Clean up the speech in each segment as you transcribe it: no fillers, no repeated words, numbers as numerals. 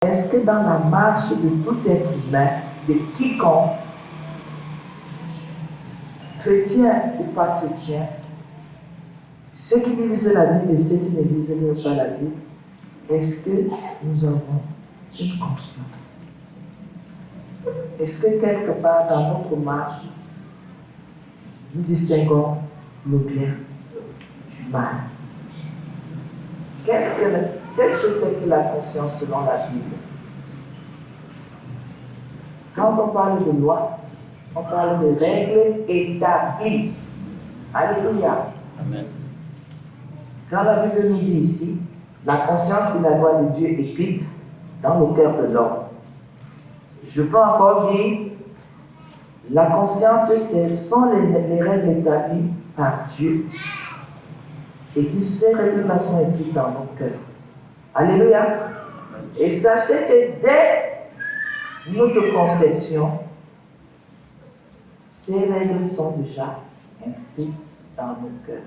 Est-ce que dans la marche de tout être humain, de quiconque, chrétien ou pas chrétien, ceux qui lisent la Bible et ceux qui ne lisent pas la Bible, est-ce que nous avons une conscience? Est-ce que quelque part dans notre marche, nous distinguons le bien du mal? Qu'est-ce que c'est que la conscience selon la Bible? Quand on parle de loi, on parle de règles établies. Alléluia. Amen. Quand la Bible nous dit ici, la conscience est la loi de Dieu écrite dans le cœur de l'homme. Je peux encore dire, la conscience, ce sont les règles établies par Dieu. Et puis ces règles-là sont écrites dans nos cœurs. Alléluia. Et sachez que dès notre conception, ces règles sont déjà inscrites dans nos cœurs.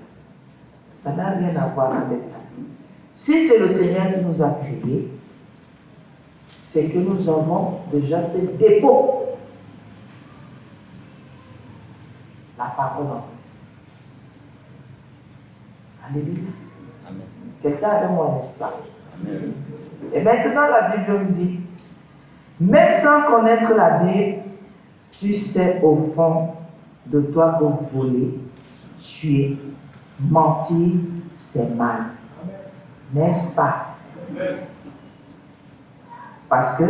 Ça n'a rien à voir avec la vie. Si c'est le Seigneur qui nous a créés, c'est que nous avons déjà ces dépôts. La parole en nous. Alléluia. Amen. Quelqu'un avec moi, n'est-ce pas? Amen. Et maintenant, la Bible nous dit, même sans connaître la Bible, tu sais au fond de toi que voler, tuer, mentir, c'est mal. N'est-ce pas? Parce que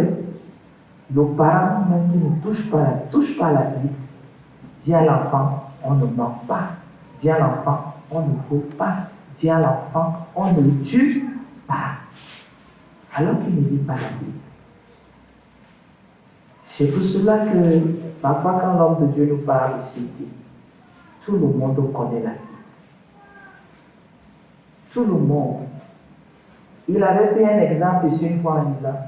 nos parents, même qui ne touchent pas la Bible, disent à l'enfant, on ne ment pas. Dis à l'enfant, on ne vole pas. Dis à l'enfant, on ne tue pas. Alors qu'il ne lit pas la Bible. C'est pour cela que parfois quand l'homme de Dieu nous parle ici, tout le monde connaît la Bible. Tout le monde. Il avait pris un exemple ici une fois en disant,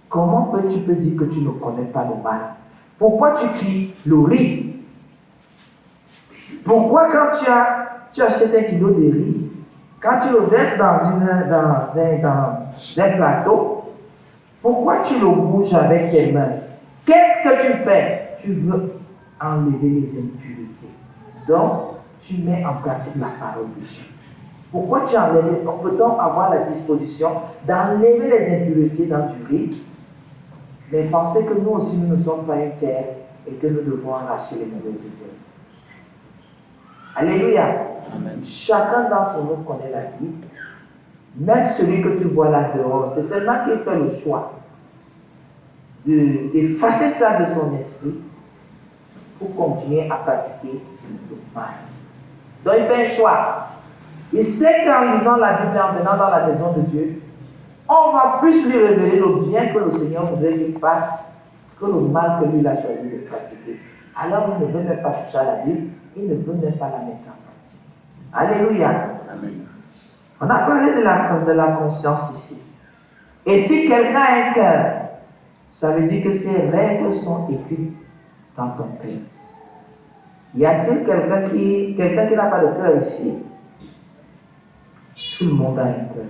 comment tu peux dire que tu ne connais pas le mal? Pourquoi tu cries le riz? Pourquoi quand tu achètes 1 kilo de riz, quand tu le verses dans un plateau, pourquoi tu le bouges avec tes mains? Qu'est-ce que tu fais? Tu veux enlever les impuretés. Donc, tu mets en pratique la parole de Dieu. Pourquoi tu enlèves? Peut-on avoir la disposition d'enlever les impuretés dans du riz, mais penser que nous aussi nous ne sommes pas une terre et que nous devons arracher les mauvaises herbes. Alléluia. Amen. Chacun d'entre nous connaît la Bible. Même celui que tu vois là dehors, c'est seulement qu'il fait le choix d'effacer ça de son esprit pour continuer à pratiquer le mal. Donc il fait un choix. Il sait qu'en lisant la Bible et en venant dans la maison de Dieu, on va plus lui révéler le bien que le Seigneur voudrait qu'il fasse que le mal que lui il a choisi de pratiquer. Alors il ne veut même pas toucher à la Bible, il ne veut même pas la mettre en pratique. Alléluia. Amen. On a parlé de la conscience ici. Et si quelqu'un a un cœur, ça veut dire que ces règles sont écrites dans ton cœur. Y a-t-il quelqu'un qui n'a pas de cœur ici? Tout le monde a un cœur.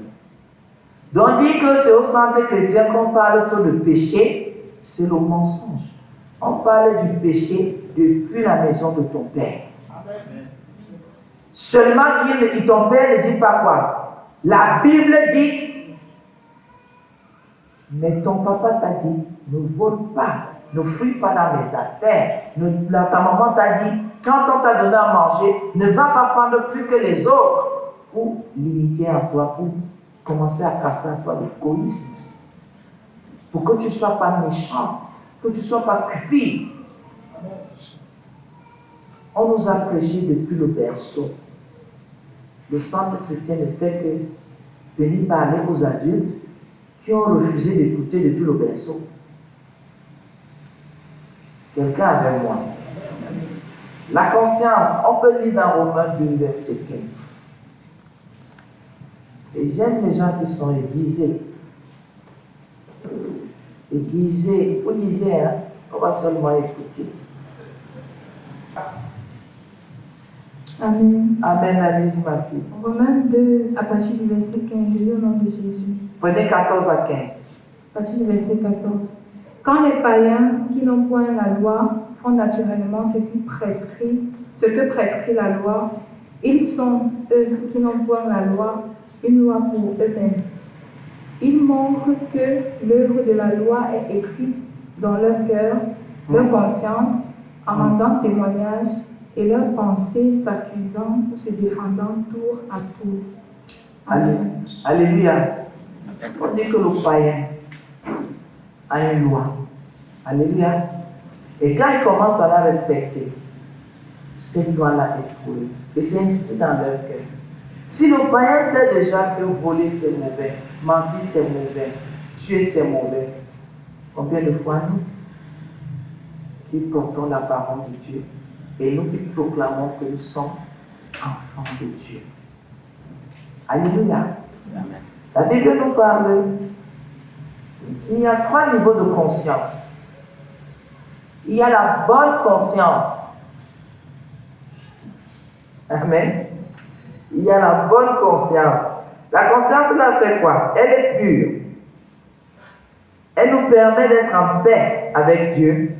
Donc dire que c'est au centre chrétien qu'on parle trop de péché, c'est le mensonge. On parle du péché depuis la maison de ton père. Amen. Seulement ton père ne dit pas quoi? La Bible dit, mais ton papa t'a dit, ne vole pas, ne fouille pas dans mes affaires. Ta maman t'a dit, quand on t'a donné à manger, ne va pas prendre plus que les autres pour limiter à toi, pour commencer à casser à toi l'égoïsme. Pour que tu ne sois pas méchant, que tu ne sois pas cupide. On nous a prêché depuis le berceau. Le centre chrétien ne fait que venir parler aux adultes qui ont refusé d'écouter depuis le berceau. Quelqu'un avec moi? La conscience, on peut lire dans Romains 2, verset 15. Et j'aime les gens qui sont aiguisés. Aiguisés, vous lisez, hein? On va seulement écouter. Amen. Amen, allez-y ma fille. Romains 2, à partir du verset 15, je lis au nom de Jésus. Prenez 14 à 15. À partir du verset 14. Quand les païens qui n'ont point la loi font naturellement ce que prescrit la loi, ils sont, eux qui n'ont point la loi, une loi pour eux-mêmes. Ils montrent que l'œuvre de la loi est écrite dans leur cœur, leur conscience, en rendant témoignage et leurs pensées s'accusant ou se défendant tour à tour. Amen. Alléluia. On dit que le païen a une loi. Alléluia. Et quand ils commencent à la respecter, cette loi-là est pour eux. Et c'est inscrit dans leur cœur. Si le païen sait déjà que voler c'est mauvais, mentir c'est mauvais, tuer c'est mauvais, combien de fois nous qui portons la parole de Dieu et nous qui proclamons que nous sommes enfants de Dieu. Alléluia. Amen. La Bible nous parle qu'il y a 3 niveaux de conscience. Il y a la bonne conscience. Amen. Il y a la bonne conscience. La conscience, elle fait quoi? Elle est pure. Elle nous permet d'être en paix avec Dieu.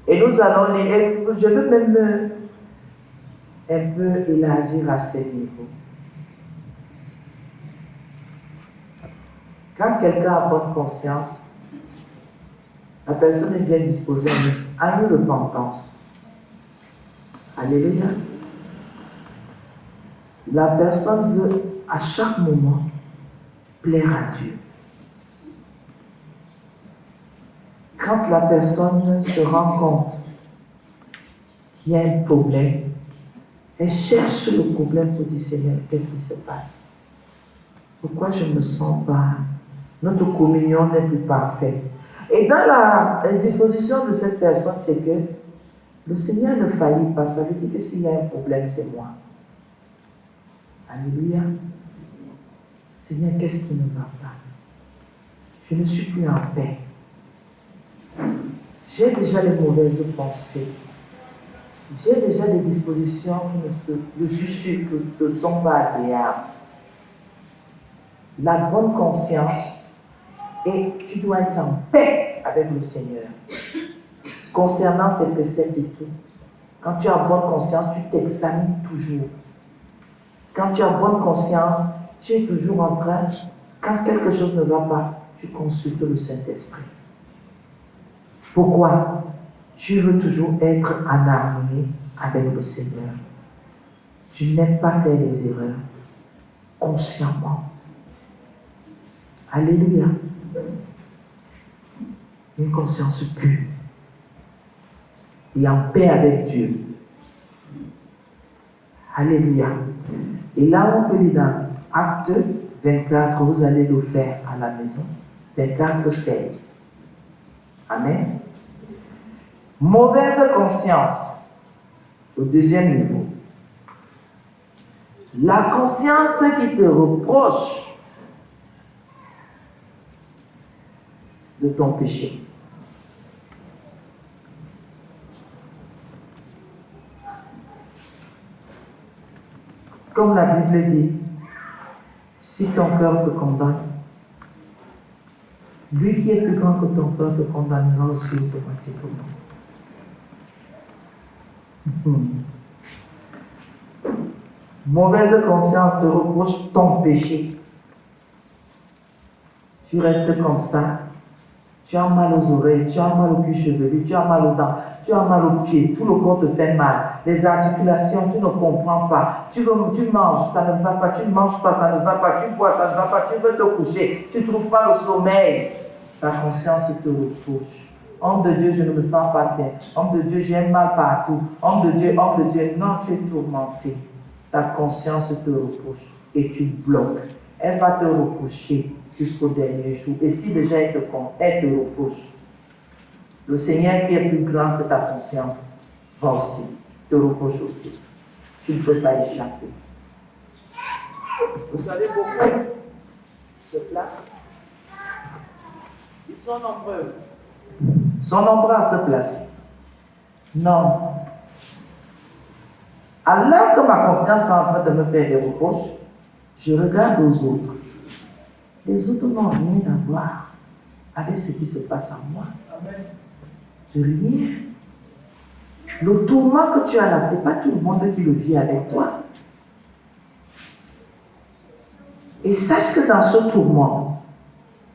Et nous allons lire, je veux même un peu élargir à ce niveau. Quand quelqu'un a bonne conscience, la personne est bien disposée à une repentance. Alléluia. La personne veut à chaque moment plaire à Dieu. Quand la personne se rend compte qu'il y a un problème, elle cherche le problème pour dire Seigneur, qu'est-ce qui se passe? Pourquoi je ne me sens pas? Notre communion n'est plus parfaite. Et dans la disposition de cette personne, c'est que le Seigneur ne faillit pas. Ça veut dire que s'il y a un problème, c'est moi. Alléluia. Seigneur, qu'est-ce qui ne va pas? Je ne suis plus en paix. J'ai déjà les mauvaises pensées. J'ai déjà des dispositions je suis sûr que ne sont pas agréables. La bonne conscience, et tu dois être en paix avec le Seigneur. Concernant ces préceptes et tout, quand tu as bonne conscience, tu t'examines toujours. Quand tu as bonne conscience, tu es toujours en train, quand quelque chose ne va pas, tu consultes le Saint-Esprit. Pourquoi? Tu veux toujours être en harmonie avec le Seigneur. Tu n'aimes pas faire des erreurs consciemment. Alléluia. Une conscience pure et en paix avec Dieu. Alléluia. Et là, on peut lire dans Acte 24, vous allez le faire à la maison. 24, 16. Amen. Mauvaise conscience. Au deuxième niveau. La conscience qui te reproche de ton péché. Comme la Bible dit, si ton cœur te condamne, lui qui est plus grand que ton cœur te condamnera aussi automatiquement. Mauvaise conscience te reproche ton péché. Tu restes comme ça. Tu as mal aux oreilles, tu as mal au cuir chevelu, tu as mal aux dents, tu as mal aux pieds, tout le corps te fait mal. Les articulations, tu ne comprends pas. Tu manges, ça ne va pas, tu ne manges pas, ça ne va pas, tu bois, ça ne va pas, tu veux te coucher, tu ne trouves pas le sommeil. Ta conscience te reproche. Homme de Dieu, je ne me sens pas bien. Homme de Dieu, j'ai mal partout. Homme de Dieu, non, tu es tourmenté. Ta conscience te reproche et tu bloques. Elle va te reprocher jusqu'au dernier jour. Et si déjà elle te reproche, le Seigneur qui est plus grand que ta conscience va aussi, te reproche aussi. Tu ne peux pas échapper. Vous savez pourquoi ils se placent? Ils sont nombreux. Ils sont nombreux à se placer. Non. Alors que ma conscience est en train de me faire des reproches, je regarde aux autres. Les autres n'ont rien à voir. avec ce qui se passe en moi. De rien. Le tourment que tu as là, ce n'est pas tout le monde qui le vit avec toi. Et sache que dans ce tourment,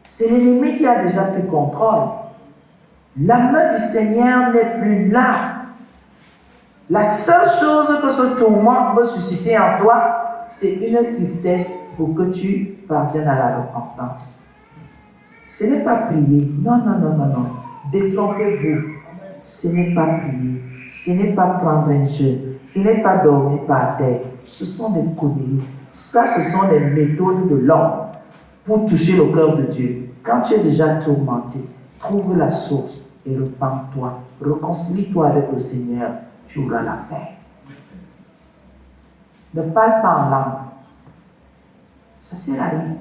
c'est l'ennemi qui a déjà pris contrôle. La main du Seigneur n'est plus là. La seule chose que ce tourment veut susciter en toi, c'est une tristesse pour que tu parviennes à la repentance. Ce n'est pas prier. Non. Détrompez-vous. Ce n'est pas prier. Ce n'est pas prendre un jeûne. Ce n'est pas dormir par terre. Ce sont des conneries. Ça, ce sont les méthodes de l'homme pour toucher le cœur de Dieu. Quand tu es déjà tourmenté, trouve la source et repens-toi. Réconcilie-toi avec le Seigneur. Tu auras la paix. Ne parle pas en langue. Ça ne sert à rien.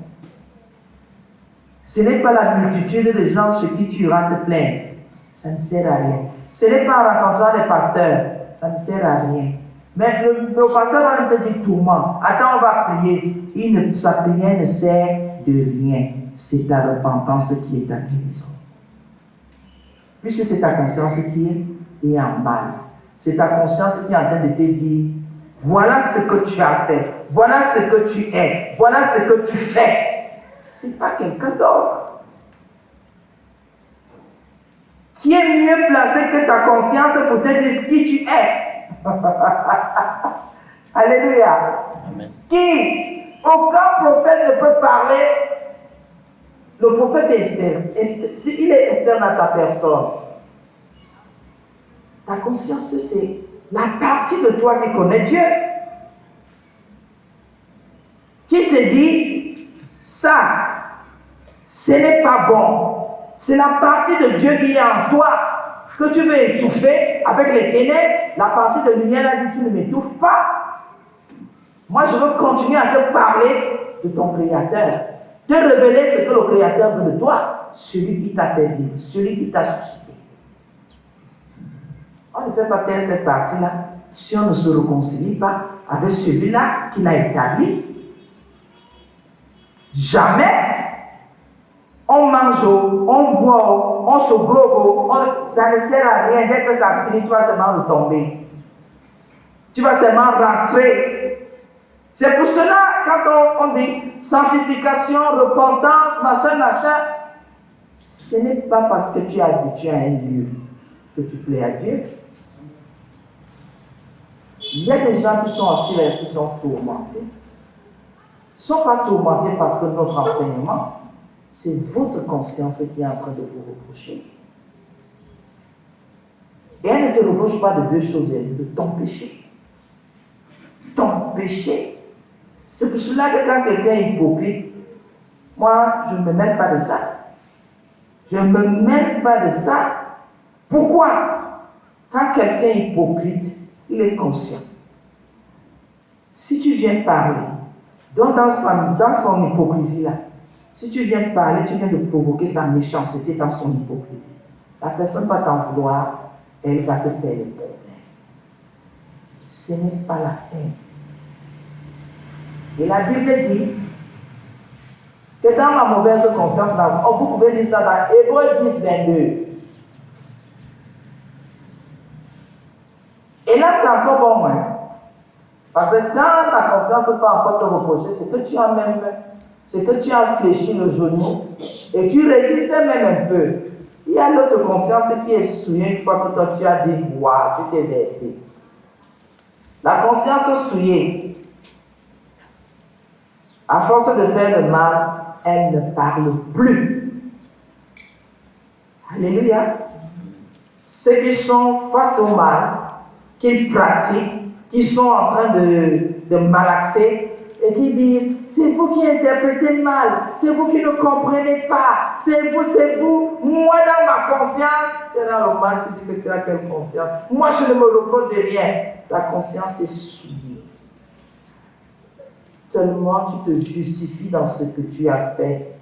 Ce n'est pas la multitude de gens chez qui tu iras te plaindre. Ça ne sert à rien. Ce n'est pas en rencontrant les pasteurs. Ça ne sert à rien. Mais le pasteur va même te dire tourment. Attends, on va prier. Sa prière ne sert de rien. C'est ta repentance qui est ta guérison. Puisque c'est ta conscience qui est en mal. C'est ta conscience qui est en train de te dire, voilà ce que tu as fait. Voilà ce que tu es. Voilà ce que tu fais. Ce n'est pas quelqu'un d'autre qui est mieux placé que ta conscience pour te dire qui tu es. Alléluia. Amen. Qui? Aucun prophète ne peut parler. Le prophète est externe. Il est externe à ta personne. Ta conscience, c'est la partie de toi qui connaît Dieu. Qui te dit, ça, ce n'est pas bon. C'est la partie de Dieu qui est en toi que tu veux étouffer avec les ténèbres. La partie de lumière là dit, tu ne m'étouffes pas. Moi, je veux continuer à te parler de ton Créateur. Te révéler ce que le Créateur veut de toi. Celui qui t'a fait vivre, celui qui t'a suscité. On ne fait pas taire cette partie-là si on ne se réconcilie pas avec celui-là qui l'a établi. Jamais on mange, on boit, on se globe, ça ne sert à rien. Dès que ça finit, tu vas seulement retomber. Tu vas seulement rentrer. C'est pour cela, quand on dit sanctification, repentance, machin, ce n'est pas parce que tu es habitué à un lieu que tu plais à Dieu. Il y a des gens qui sont assis là, qui sont tourmentés. Ils ne sont pas tourmentés parce que notre enseignement, c'est votre conscience qui est en train de vous reprocher. Et elle ne te reproche pas de deux choses, elle de ton péché. Ton péché. C'est pour cela que quand quelqu'un est hypocrite, moi, je ne me mêle pas de ça. Je ne me mêle pas de ça. Pourquoi? Quand quelqu'un est hypocrite, il est conscient. Si tu viens parler, donc dans son hypocrisie-là, si tu viens parler, tu viens de provoquer sa méchanceté dans son hypocrisie. La personne va t'en vouloir, elle va te faire des problèmes. Ce n'est pas la haine. Et la Bible dit que dans ma mauvaise conscience, vous pouvez lire ça dans Hébreux 10, 22. Et là, c'est encore bon, hein? Parce que quand ta conscience ne peut pas encore te reprocher, c'est que tu as fléchi le genou et tu résistais même un peu. Il y a l'autre conscience qui est souillée une fois que toi tu as dit, waouh, tu t'es versé. La conscience souillée, à force de faire le mal, elle ne parle plus. Alléluia. Ceux qui sont face au mal, qui pratiquent, qui sont en train de malaxer et qui disent, c'est vous qui interprétez mal, c'est vous qui ne comprenez pas, c'est vous. Moi, dans ma conscience, tu es dans le mal, tu dis que tu as quelle conscience? Moi, je ne me repose de rien. La conscience est souillée. Tellement tu te justifies dans ce que tu as fait.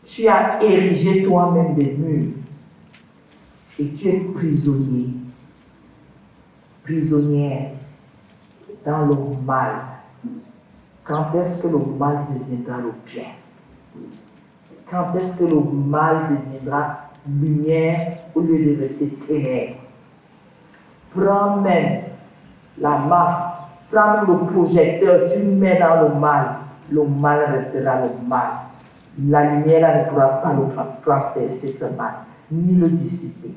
Tu as érigé toi-même des murs et tu es prisonnier. Prisonnière dans le mal. Quand est-ce que le mal deviendra le bien? quand est-ce que le mal deviendra lumière au lieu de rester ténèbres. Prends même la marque, prends même le projecteur, tu mets dans le mal restera le mal. La lumière là, ne pourra pas le transpercer ce mal, ni le dissiper.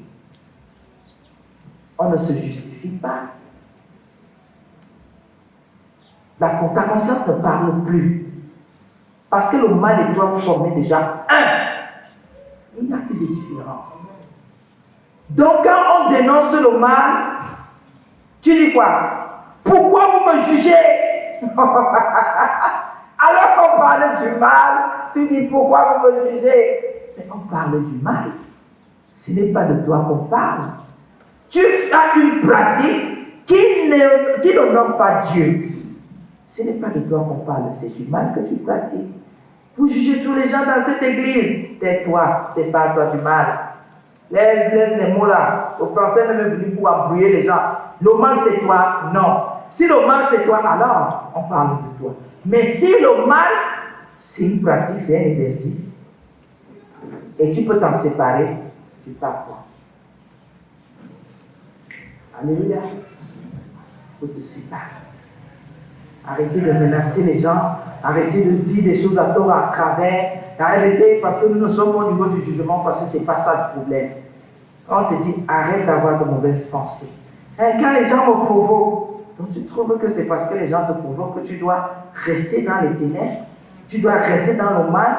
On ne se justifie pas. Ta conscience ne parle plus. Parce que le mal et toi, vous formez déjà un. Il n'y a plus de différence. Donc, quand on dénonce le mal, tu dis quoi? Pourquoi vous me jugez? Alors qu'on parle du mal, tu dis pourquoi vous me jugez? Mais on parle du mal. Ce n'est pas de toi qu'on parle. Tu as une pratique qui n'honore pas Dieu. Ce n'est pas de toi qu'on parle, c'est du mal que tu pratiques. Vous jugez tous les gens dans cette église. Tais-toi, c'est pas toi du mal. Laisse les mots là. Le français n'est même venu pour embrouiller les gens. Le mal c'est toi, non. Si le mal c'est toi, alors on parle de toi. Mais si le mal, c'est une pratique, c'est un exercice, et tu peux t'en séparer, c'est pas toi. Alléluia. Il faut te séparer. Arrêtez de menacer les gens, arrêtez de dire des choses à tort, à travers, arrêtez parce que nous ne sommes pas au niveau du jugement, parce que ce n'est pas ça le problème. Quand on te dit arrête d'avoir de mauvaises pensées. Et quand les gens me provoquent, donc tu trouves que c'est parce que les gens te provoquent que tu dois rester dans les ténèbres, tu dois rester dans le mal,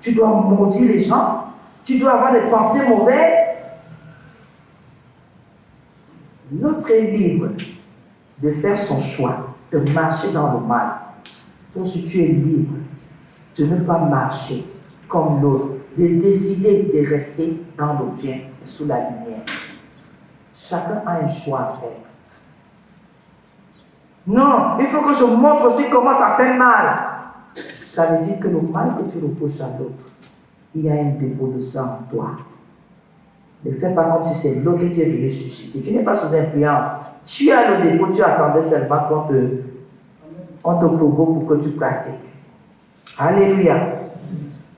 tu dois maudire les gens, tu dois avoir des pensées mauvaises. L'autre est libre de faire son choix, de marcher dans le mal. Donc si tu es libre de ne pas marcher comme l'autre, de décider de rester dans le bien, sous la lumière. Chacun a un choix à faire. Non, il faut que je montre aussi comment ça fait mal. Ça veut dire que le mal que tu reproches à l'autre, il y a un dépôt de sang en toi. Ne fais pas comme si c'est l'autre qui est venu susciter. Tu n'es pas sous influence. Tu as le dépôt, tu attendais seulement qu'on te provoque pour que tu pratiques. Alléluia.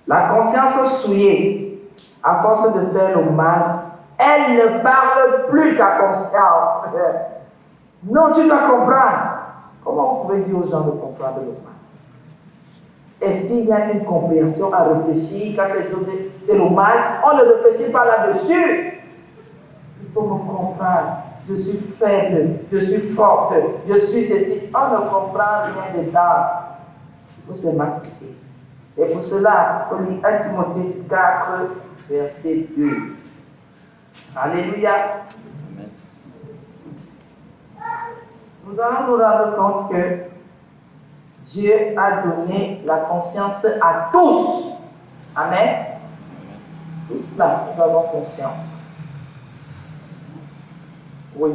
La conscience souillée, à force de faire le mal, elle ne parle plus ta conscience. Non, tu dois comprendre. Comment vous pouvez dire aux gens de comprendre le mal? Est-ce qu'il y a une compréhension à réfléchir quand les choses c'est le mal? On ne réfléchit pas là-dessus. Il faut me comprendre. Je suis faible, je suis forte, je suis ceci. On ne comprend rien dedans. Il faut se m'acquitter. Et pour cela, on lit 1 Timothée 4, verset 2. Alléluia. Amen. Nous allons nous rendre compte que Dieu a donné la conscience à tous. Amen. Tous là, nous avons conscience. Oui.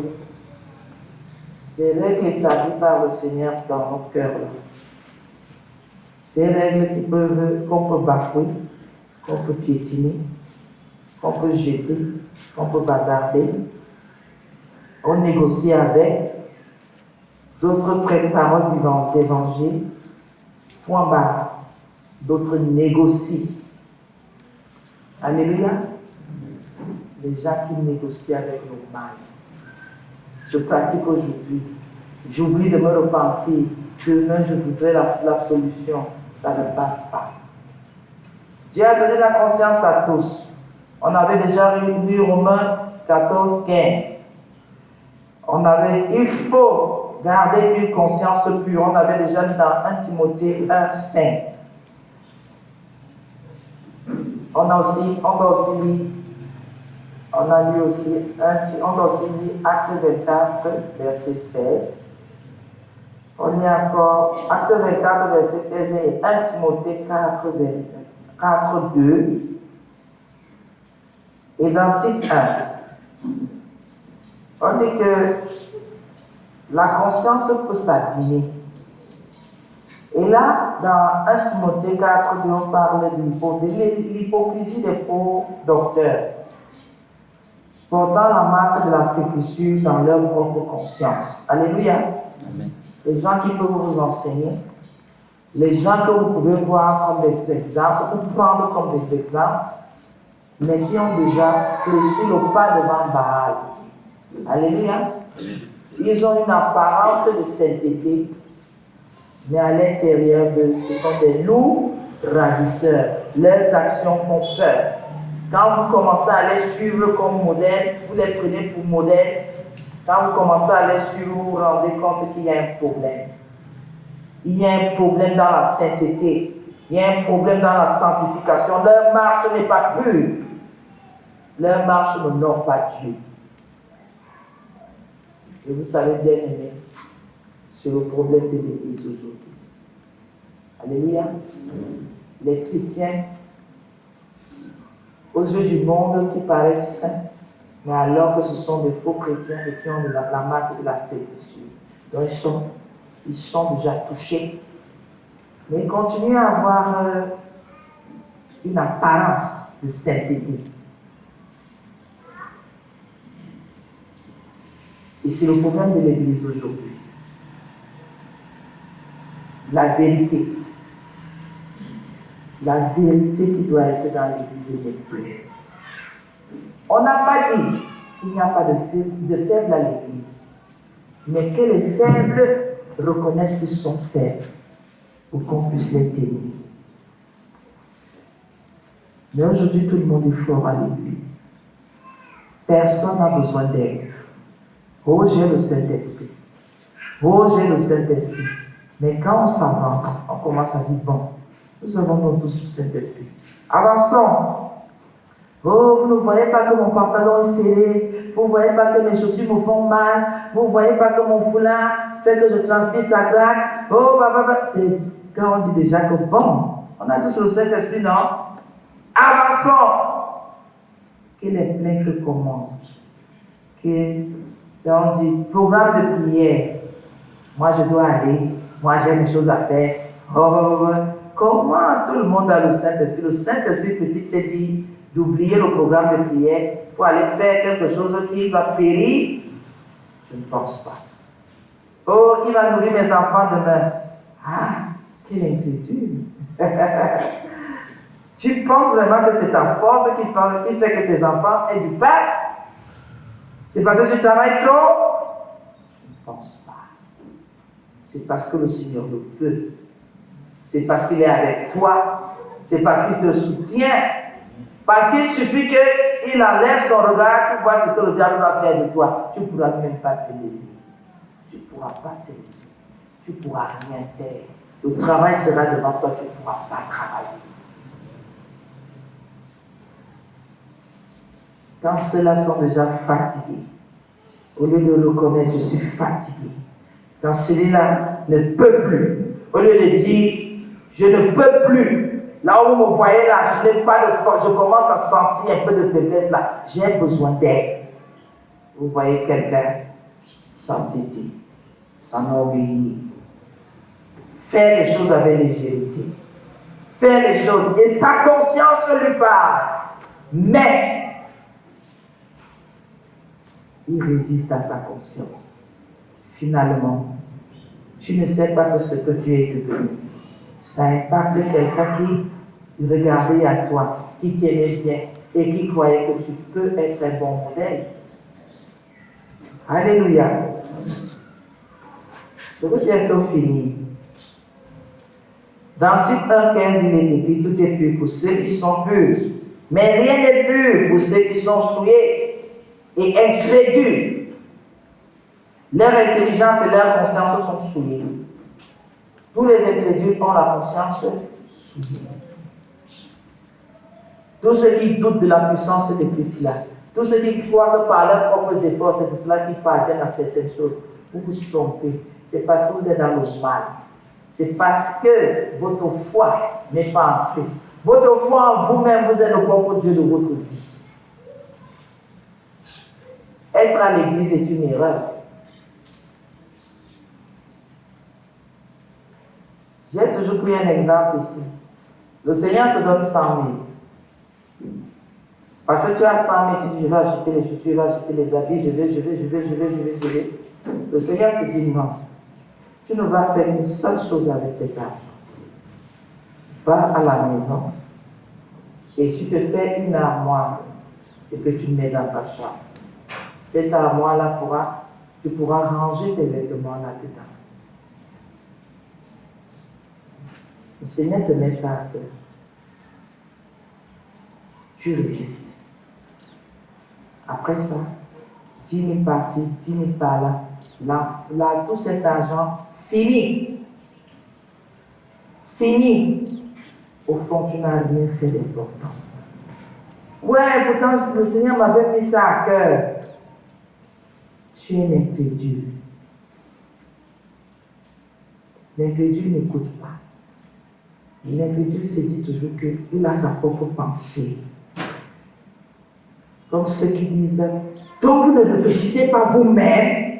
Des règles établies par le Seigneur dans nos cœurs. Ces règles qu'on peut bafouer, qu'on peut piétiner, qu'on peut jeter, qu'on peut bazarder. On négocie avec. D'autres prennent parole d'évangile. Point barre. D'autres négocient. Alléluia. Les gens qui négocient avec le mal. Je pratique aujourd'hui. J'oublie de me repentir. Demain, je voudrais l'absolution. Ça ne passe pas. Dieu a donné la conscience à tous. On avait déjà lu Romains 14, 15. Il faut garder une conscience pure. On avait déjà lu dans 1 Timothée 1, 5. On a aussi lu Acte 24, verset 16. On y a encore Acte 24, verset 16 et 1 Timothée 4, 2. Et dans titre 1, on dit que la conscience peut s'abîmer. Et là, dans 1 Timothée 4, on parle de l'hypocrisie des faux docteurs, portant la marque de la fétichure dans leur propre conscience. Alléluia. Amen. Les gens qui peuvent vous enseigner, Les gens que vous pouvez voir comme des exemples, ou prendre comme des exemples, mais qui ont déjà fléchi le pas devant Baal. Alléluia. Ils ont une apparence de sainteté, mais à l'intérieur d'eux, ce sont des loups ravisseurs. Leurs actions font peur. Quand vous commencez à les suivre comme modèle, vous les prenez pour modèle. Quand vous commencez à les suivre, vous vous rendez compte qu'il y a un problème. Il y a un problème dans la sainteté. Il y a un problème dans la sanctification. Leur marche n'est pas pure. Leur marche n'honore pas Dieu. Et vous savez bien aimé, c'est le problème de l'Église aujourd'hui. Alléluia. Les chrétiens, aux yeux du monde, qui paraissent saints, mais alors que ce sont des faux chrétiens et qui ont la marque de la tête dessus. Donc ils sont déjà touchés. Mais ils continuent à avoir une apparence de sainteté. Et c'est le problème de l'Église aujourd'hui. La vérité. La vérité qui doit être dans l'Église est pleine. On n'a pas dit qu'il n'y a pas de faibles à l'Église, mais que les faibles reconnaissent qu'ils sont faibles pour qu'on puisse les témoigner. Mais aujourd'hui, tout le monde est fort à l'Église. Personne n'a besoin d'aide. Oh, j'ai le Saint-Esprit. Oh, j'ai le Saint-Esprit. Mais quand on s'avance, on commence à dire, bon, nous avons tous le Saint-Esprit. Avançons. Oh, vous ne voyez pas que mon pantalon est serré. Vous ne voyez pas que mes chaussures me font mal. Vous ne voyez pas que mon foulard fait que je transpire, ça craque. Oh, c'est quand on dit déjà que bon, on a tous le Saint-Esprit, non? Avançons. Que les plaintes commencent. On dit, programme de prière. Moi, je dois aller. Moi, j'ai des choses à faire. Comment tout le monde a le Saint-Esprit? Le Saint-Esprit peut-il te dire d'oublier le programme de prière pour aller faire quelque chose qui va périr? Je ne pense pas. Oh, qui va nourrir mes enfants demain? Ah, quelle inquiétude! Tu penses vraiment que c'est ta force qui fait que tes enfants aient du pain? C'est parce que tu travailles trop? Je ne pense pas. C'est parce que le Seigneur le veut. C'est parce qu'il est avec toi. C'est parce qu'il te soutient. Parce qu'il suffit qu'il enlève son regard, tu vois ce que le diable va faire de toi. Tu ne pourras même pas t'aider. Tu ne pourras pas t'aider. Tu ne pourras rien faire. Le travail sera devant toi, tu ne pourras pas travailler. Quand ceux-là sont déjà fatigués, au lieu de le reconnaître, je suis fatigué. Quand celui-là ne peut plus, au lieu de dire, je ne peux plus, là où vous me voyez là, je n'ai pas de force, je commence à sentir un peu de faiblesse là, j'ai besoin d'aide. Vous voyez quelqu'un s'entêter, s'enorgueillir, faire les choses avec légèreté, faire les choses, et sa conscience lui parle, mais il résiste à sa conscience. Finalement, tu ne sais pas que ce que tu es devenu, ça impacte quelqu'un qui regardait à toi, qui t'aimait bien et qui croyait que tu peux être un bon modèle. Alléluia. Je veux bientôt finir. Dans Tite 1,15, il est écrit, tout est pur pour ceux qui sont purs, mais rien n'est pur pour ceux qui sont souillés et incrédules. Leur intelligence et leur conscience sont souillées. Tous les incrédules ont la conscience souillée. Tous ceux qui doutent de la puissance de Christ là, tous ceux qui croient que par leurs propres efforts, c'est de cela qu'ils parviennent à certaines choses, vous vous trompez. C'est parce que vous êtes dans le mal. C'est parce que votre foi n'est pas en Christ. Votre foi en vous-même, vous êtes le propre Dieu de votre vie. Être à l'église est une erreur. J'ai toujours pris un exemple ici. Le Seigneur te donne 100 000. Parce que tu as 100 000, tu dis, je vais acheter les chaussures, je vais acheter les habits, je vais. Le Seigneur te dit non. Tu ne vas faire une seule chose avec cet argent. vas à la maison et tu te fais une armoire et que tu mets dans ta chambre. Cette armoire-là, tu pourras ranger tes vêtements là-dedans. Le Seigneur te met ça à cœur. Tu résistes. Après ça, 10 000 par-ci, 10 000 par-là. Là, tout cet argent, fini. Fini. Au fond, tu n'as rien fait d'important. Ouais, pourtant, le Seigneur m'avait mis ça à cœur. Tu es un incrédule. L'incrédule n'écoute pas. L'incrédule se dit toujours qu'il a sa propre pensée. Comme ceux qui disent, donc vous ne réfléchissez pas vous-même.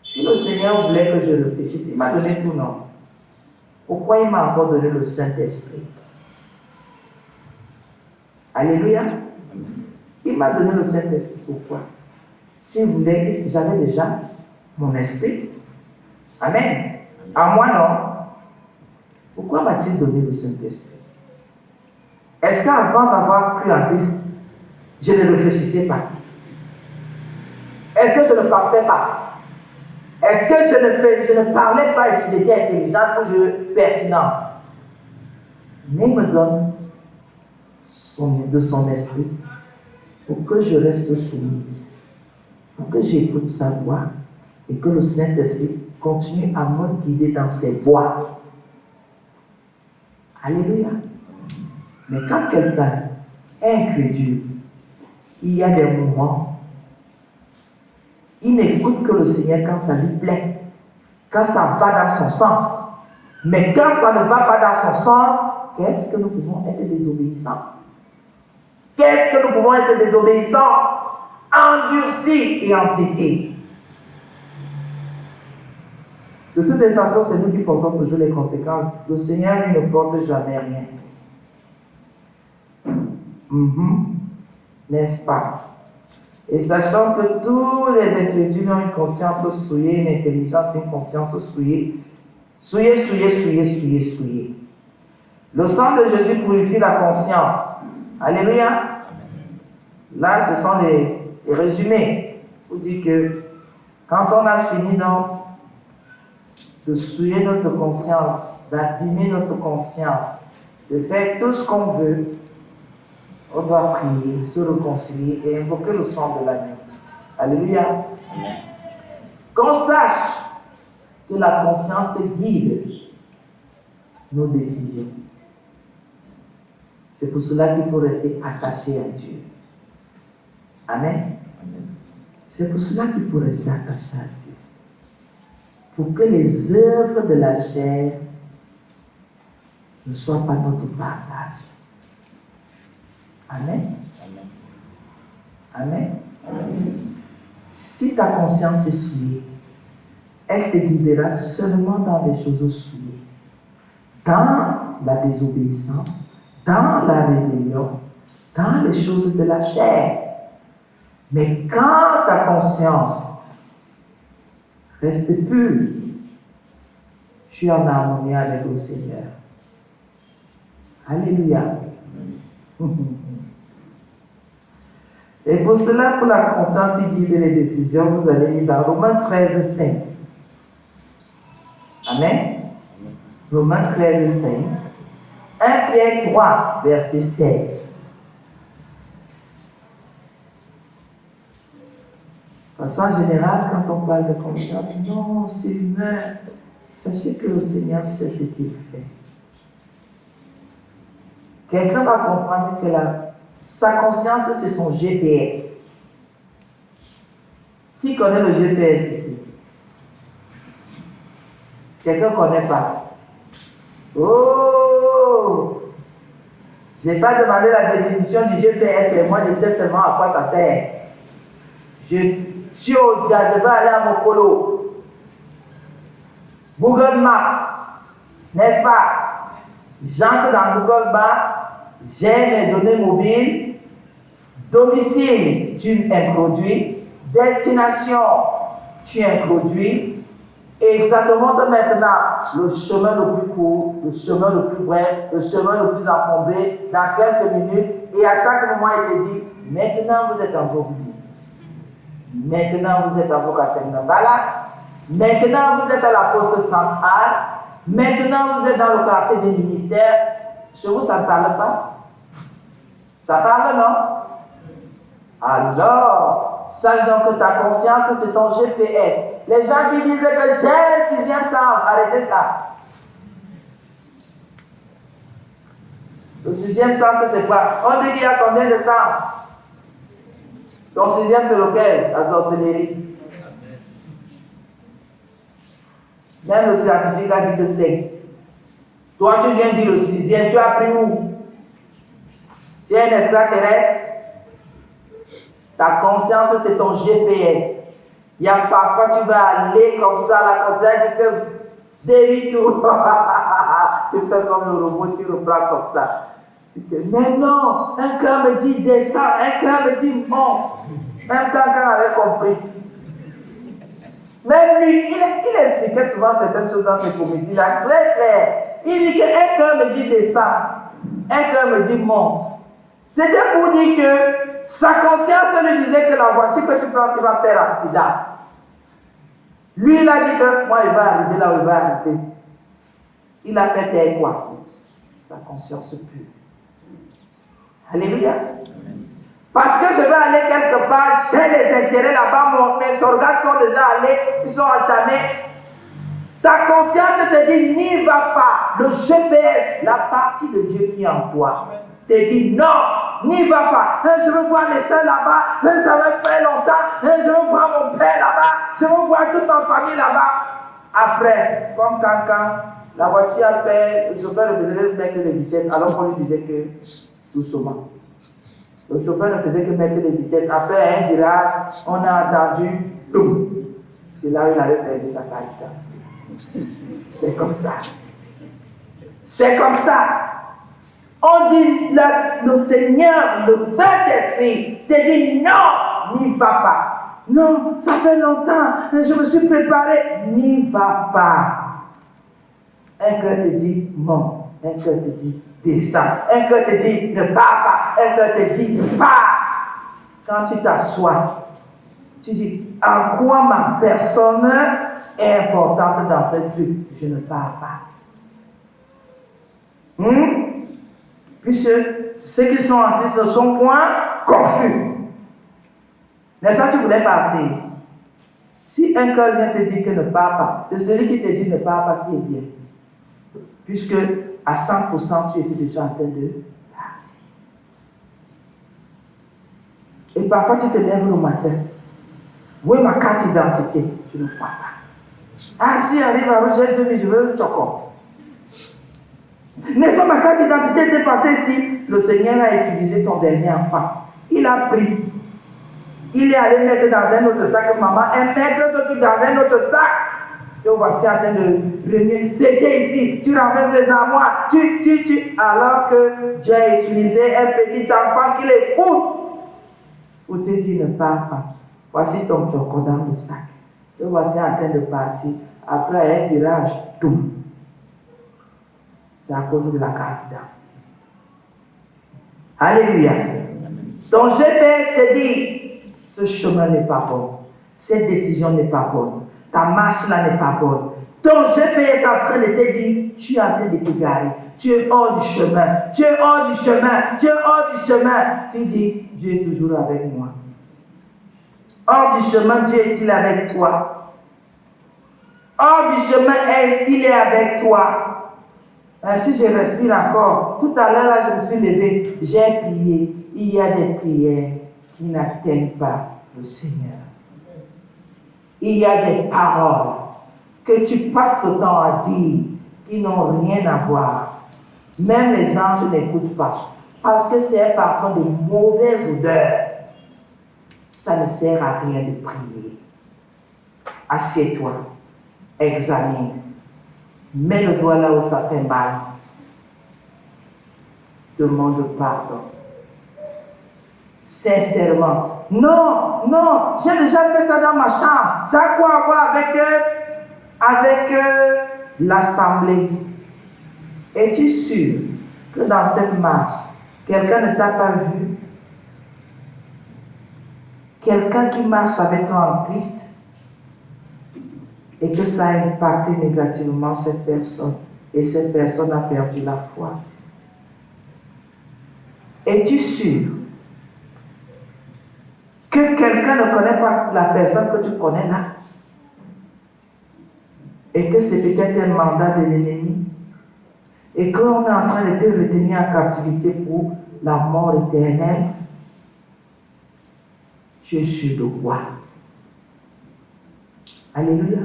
Si le Seigneur voulait que je réfléchisse, il m'a donné tout, non? Pourquoi il m'a encore donné le Saint-Esprit? Alléluia. Il m'a donné le Saint-Esprit. Pourquoi? S'il voulait, j'avais déjà mon esprit. Amen. À moi, non. Pourquoi m'a-t-il donné le Saint-Esprit? Est-ce qu'avant d'avoir cru en Christ, je ne réfléchissais pas? Est-ce que je ne pensais pas? Est-ce que je ne parlais pas et si j'étais intelligente ou pertinente? Mais il me donne de son esprit pour que je reste soumise, pour que j'écoute sa voix et que le Saint-Esprit continue à me guider dans ses voies. Alléluia. Mais quand quelqu'un est incrédule, il y a des moments, il n'écoute que le Seigneur quand ça lui plaît, quand ça va dans son sens. Mais quand ça ne va pas dans son sens, qu'est-ce que nous pouvons être désobéissants? Qu'est-ce que nous pouvons être désobéissants? Endurcis et entêtés. De toutes les façons, c'est nous qui portons toujours les conséquences. Le Seigneur ne porte jamais rien. N'est-ce pas? Et sachant que tous les incrédules ont une conscience souillée, une intelligence et une conscience souillée. Souillée. Le sang de Jésus purifie la conscience. Alléluia. Là, ce sont les résumés. Pour dire que quand on a fini donc de souiller notre conscience, d'abîmer notre conscience, de faire tout ce qu'on veut, on doit prier, se réconcilier et invoquer le sang de l'agneau. Alléluia. Amen. Qu'on sache que la conscience guide nos décisions. C'est pour cela qu'il faut rester attaché à Dieu. Amen. C'est pour cela qu'il faut rester attaché à Dieu. Pour que les œuvres de la chair ne soient pas notre partage. Amen. Amen. Si ta conscience est souillée, elle te guidera seulement dans les choses souillées, dans la désobéissance, dans la rébellion, dans les choses de la chair. Mais quand ta conscience reste pure, tu es en harmonie avec le Seigneur. Alléluia. Et pour cela, pour la conscience qui guide les décisions, vous allez lire dans Romains 13, 5. Amen. Romains 13, 5. 1 Pierre 3, verset 16. De façon générale, quand on parle de conscience, non, c'est humain. Sachez que le Seigneur sait ce qu'il fait. Quelqu'un va comprendre que sa conscience, c'est son GPS. Qui connaît le GPS ici? Quelqu'un ne connaît pas? Oh! Je n'ai pas demandé la définition du GPS et moi je sais seulement à quoi ça sert. Je vais aller à Mokolo. Google Maps, n'est-ce pas? J'entre dans Google Maps. J'ai mes données mobiles, domicile, tu introduis, destination, tu introduis, Et ça te montre maintenant le chemin le plus court, le chemin le plus bref, le chemin le plus encombré dans quelques minutes. Et à chaque moment, il te dit, maintenant vous êtes en Bobili. Maintenant vous êtes à Bokatenambala. Maintenant vous êtes à la poste centrale. Maintenant vous êtes dans le quartier des ministères. Chez vous, ça ne parle pas? Ça parle, non? Alors, sache donc que ta conscience, c'est ton GPS. Les gens qui disaient que j'ai le sixième sens, arrêtez ça. Le sixième sens, c'est quoi? On dit qu'il y a combien de sens? Ton sixième, c'est lequel? La sorcellerie. Même le scientifique a dit que c'est. Toi, tu viens dire le sixième, tu as pris où? Tu es un extraterrestre? Ta conscience, c'est ton GPS. Il y a parfois, tu vas aller comme ça, la conscience dit que dévie-tout. Tu fais comme le robot, tu reprends comme ça. Mais non, un cœur me dit descends, un cœur me dit monte. Un cœur avait compris. Même lui, il expliquait souvent certaines choses dans ses comédies, là, très clair. Il dit qu'un cœur me dit descends, un cœur me dit monte. C'était pour dire que sa conscience lui disait que la voiture que tu prends, tu vas faire accident. Lui, il a dit que moi, il va arriver là où il va arriver. Il a fait taire quoi? Sa conscience pure. Alléluia. Parce que je vais aller quelque part, j'ai des intérêts là-bas, mes organes sont déjà allés, ils sont entamés. Ta conscience te dit, n'y va pas. Le GPS, la partie de Dieu qui est en toi, te dit non, n'y va pas. Je veux voir mes soeurs là-bas, ça va faire longtemps. Je veux voir mon père là-bas, je veux voir toute ma famille là-bas. Après, comme quand la voiture a fait, le chauffeur ne faisait que mettre les vitesses, alors qu'on lui disait que doucement. Le chauffeur ne faisait que mettre les vitesses. Après un virage, on a entendu boum. C'est là où il avait perdu sa qualité. C'est comme ça. C'est comme ça. On dit, le Seigneur, le Saint-Esprit, te dit non, n'y va pas. Non, ça fait longtemps, je me suis préparé, n'y va pas. Un cœur te dit monte, un cœur te dit descends, un cœur te dit ne pars pas, un cœur te dit pars. Quand tu t'assois, tu dis en quoi ma personne est importante dans cette vie, je ne pars pas. Puisque ceux qui sont en Christ ne sont point confus. N'est-ce pas, tu voulais partir? Si un cœur vient te dire que ne pars pas, c'est celui qui te dit ne pars pas qui est bien. Puisque à 100%, tu étais déjà en train de partir. Et parfois, tu te lèves le matin. Où est ma carte d'identité? Tu ne crois pas. Ah, si arrive à Roger 2000, je veux le choco. N'est-ce pas, ma carte d'identité était passée ici? Le Seigneur a utilisé ton dernier enfant. Il a pris. Il est allé mettre dans un autre sac, maman, un mettre ce truc dans un autre sac. Et voici en train de revenir. C'était ici, tu renverses les armoires, alors que Dieu a utilisé un petit enfant qui l'écoute pour te dire ne pars pas. Voici ton choco dans le sac. Et voici en train de partir. Après un virage, tout. C'est à cause de la carte d'identité. Alléluia. Ton GPS te dit, ce chemin n'est pas bon. Cette décision n'est pas bonne. Ta marche là n'est pas bonne. Ton GPS est en train de te dire, tu es en train de t'égarer. Tu es hors du chemin. Tu es hors du chemin. Tu es hors du chemin. Tu dis, Dieu est toujours avec moi. Hors du chemin, Dieu est-il avec toi? Hors du chemin, est-ce qu'il est avec toi? Si je respire encore, tout à l'heure, là, je me suis levé, j'ai prié. Il y a des prières qui n'atteignent pas le Seigneur. Il y a des paroles que tu passes le temps à dire qui n'ont rien à voir. Même les anges n'écoutent pas. Parce que c'est un parfum de mauvaise odeur. Ça ne sert à rien de prier. Assieds-toi. Examine. Mets le doigt là où ça fait mal. Demande pardon. Sincèrement. Non, j'ai déjà fait ça dans ma chambre. Ça a quoi à voir avec avec l'assemblée. Es-tu sûr que dans cette marche, quelqu'un ne t'a pas vu? Quelqu'un qui marche avec toi en Christ et que ça a impacté négativement cette personne et cette personne a perdu la foi. Es-tu sûr que quelqu'un ne connaît pas la personne que tu connais là et que c'est peut-être un mandat de l'ennemi et qu'on est en train de te retenir en captivité pour la mort éternelle? Tu es sûr de quoi? Alléluia.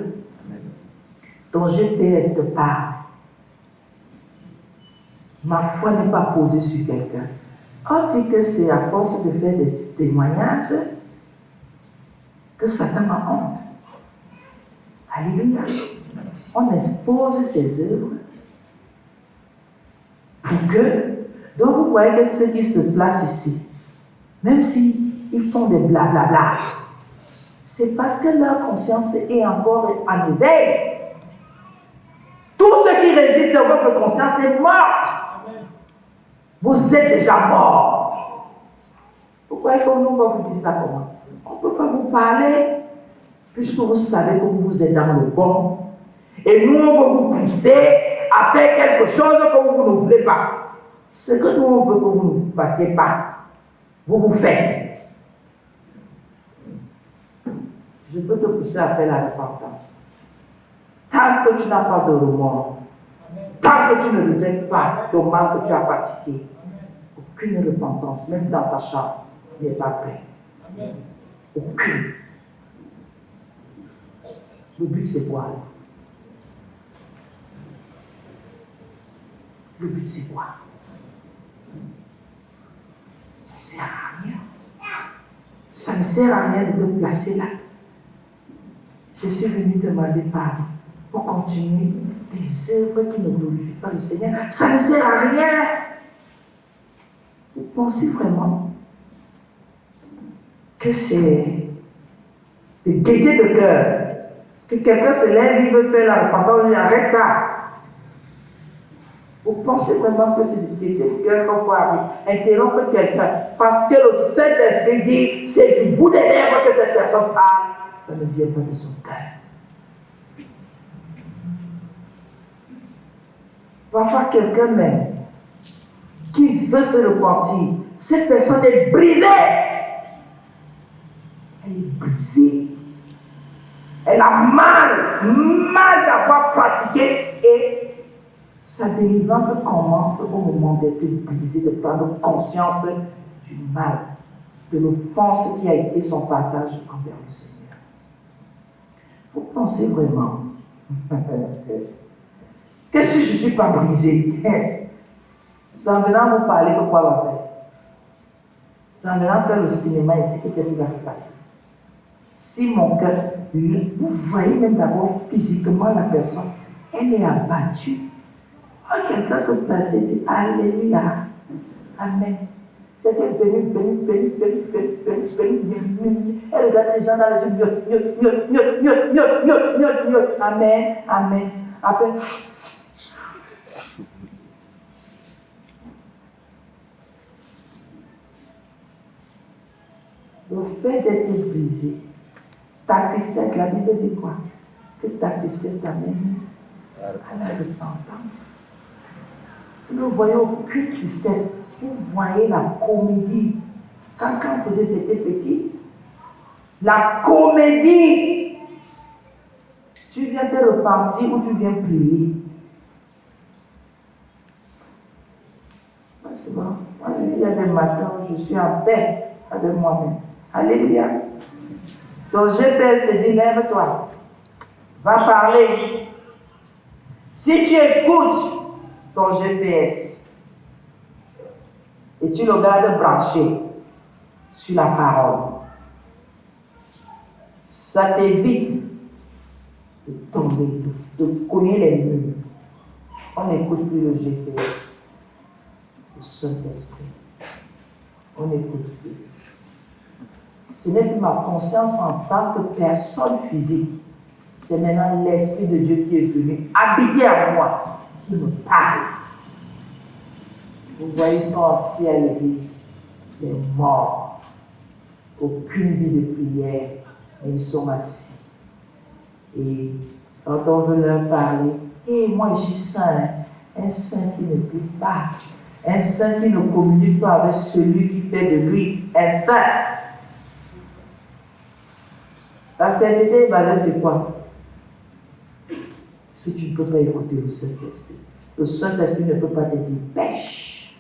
Ton GPS te parle. Ma foi n'est pas posée sur quelqu'un. On dit que c'est à force de faire des témoignages que Satan a honte. Alléluia. On expose ses œuvres pour que, donc vous voyez que ceux qui se placent ici, même s'ils font des blablabla, c'est parce que leur conscience est encore en éveil. Tout ce qui résiste à votre conscience est mort. Vous êtes déjà mort. Pourquoi est-ce qu'on va vous dire ça comment? On ne peut pas vous parler puisque vous savez que vous êtes dans le bon. Et nous, on va vous pousser à faire quelque chose que vous ne voulez pas. Ce que nous, on veut que vous ne fassiez pas, vous faites. Je peux te pousser à faire la repentance. Tant que tu n'as pas de remords, tant que tu ne regrettes pas le mal que tu as pratiqué, aucune repentance, même dans ta chambre, n'est pas vraie. Aucune. Le but, c'est quoi? Le but, c'est quoi? Ça ne sert à rien. Ça ne sert à rien de te placer là. Je suis venu demander pardon pour continuer les œuvres qui ne glorifient pas le Seigneur. Ça ne sert à rien. Vous pensez vraiment que c'est de gaieté de cœur que quelqu'un se lève, il veut faire la repentance, il arrête ça. Vous pensez vraiment que c'est de gaieté de cœur qu'on peut interrompre quelqu'un parce que le Saint-Esprit dit c'est du bout des lèvres que cette personne parle. Ça ne vient pas de son cœur. Parfois, quelqu'un même qui veut se repentir, cette personne est brisée. Elle est brisée. Elle a mal d'avoir pratiqué et sa délivrance commence au moment d'être brisée, de prendre conscience du mal, de l'offense qui a été son partage envers le Seigneur. Vous pensez vraiment que si je ne suis pas brisé, c'est en venant vous parler de quoi va faire? C'est en venant faire le cinéma ici, qu'est-ce qui va se passer? Si mon cœur, vous voyez même d'abord physiquement la personne, elle est abattue. Quand quelqu'un se place et dit Alléluia, Amen. J'étais béni. Elle regarde les gens dans les yeux. Amen, Amen. Après, le fait d'être brisé, ta tristesse, la Bible dit quoi? Que ta tristesse t'amène à la repentance. Nous ne voyons aucune tristesse. Vous voyez la comédie. Quand on faisait, c'était petit. La comédie. Tu viens te repentir ou tu viens prier. C'est bon. Il y a des matins où je suis en paix avec moi-même. Alléluia. Ton GPS te dit, lève-toi. Va parler. Si tu écoutes ton GPS et tu le gardes branché sur la parole, ça t'évite de tomber, de cogner les murs. On n'écoute plus le GPS, le Saint-Esprit. On n'écoute plus. Ce n'est plus ma conscience en tant que personne physique C'est maintenant l'Esprit de Dieu qui est venu habiter à moi, qui me parle. Vous voyez, ils sont assis à l'église, les morts, aucune vie de prière, mais ils sont assis. Et quand on veut leur parler, et moi je suis saint, un saint qui ne prie pas, un saint qui ne communique pas avec celui qui fait de lui un saint. La sainteté va leur faire quoi? Si tu ne peux pas écouter le Saint-Esprit. Le Saint-Esprit ne peut pas te dire pêche.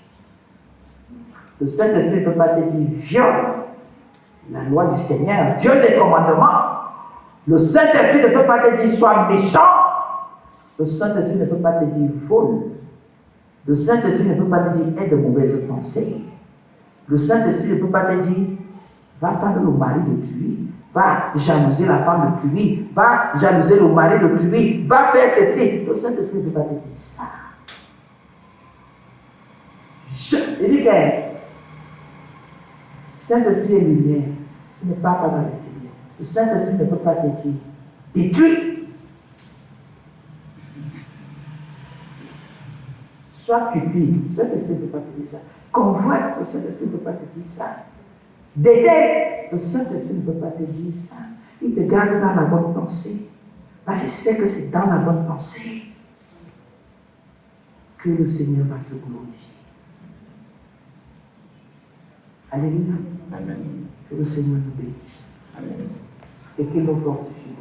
Le Saint-Esprit ne peut pas te dire viole. La loi du Seigneur viole les commandements. Le Saint-Esprit ne peut pas te dire sois méchant. Le Saint-Esprit ne peut pas te dire vole. Le Saint-Esprit ne peut pas te dire aie de mauvaises pensées. Le Saint-Esprit ne peut pas te dire va prendre le mari de lui, va jalouser la femme de lui, va jalouser le mari de lui, va faire ceci. Le Saint-Esprit ne peut pas te dire ça. Il dit que Saint-Esprit est lumière. Il ne parle pas dans les ténèbres. Le Saint-Esprit ne peut pas te dire détruis. Sois cupide. Le Saint-Esprit ne peut pas te dire ça. Convoite. Le Saint-Esprit ne peut pas te dire ça. Déteste. Le Saint-Esprit ne peut pas te dire ça. Il te garde dans la bonne pensée. Parce qu'il sait que c'est dans la bonne pensée que le Seigneur va se glorifier. Alléluia. Amen. Que le Seigneur nous bénisse. Amen. Et qu'il nous fortifie.